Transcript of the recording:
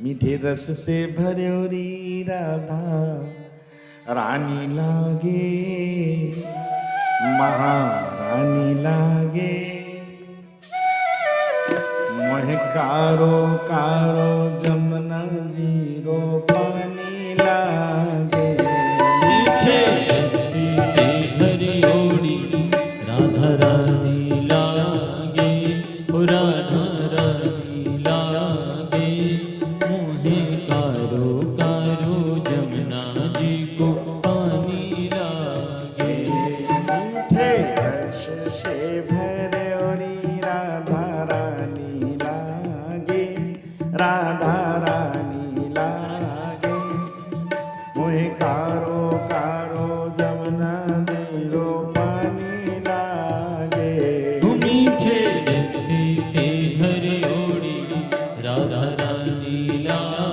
मीठे रस से भर्योरी राधा रानी लागे, महारानी लागे। मोहे कारो कारो जमुना जीरो पानी लागे। मीठे रस से भर्योरी राधा रानी लागे, ओ राधा रानी लागे। मोहे कारो कारो जमुना जी को पानी लागे। मीठे रस से भर्योरी राधा रानी लागे, राधा रानी लागे। मोहे कारो कारो जमुना जीरो पानी लागे। मीठे रस से भर्योरी राधा रानी लागे।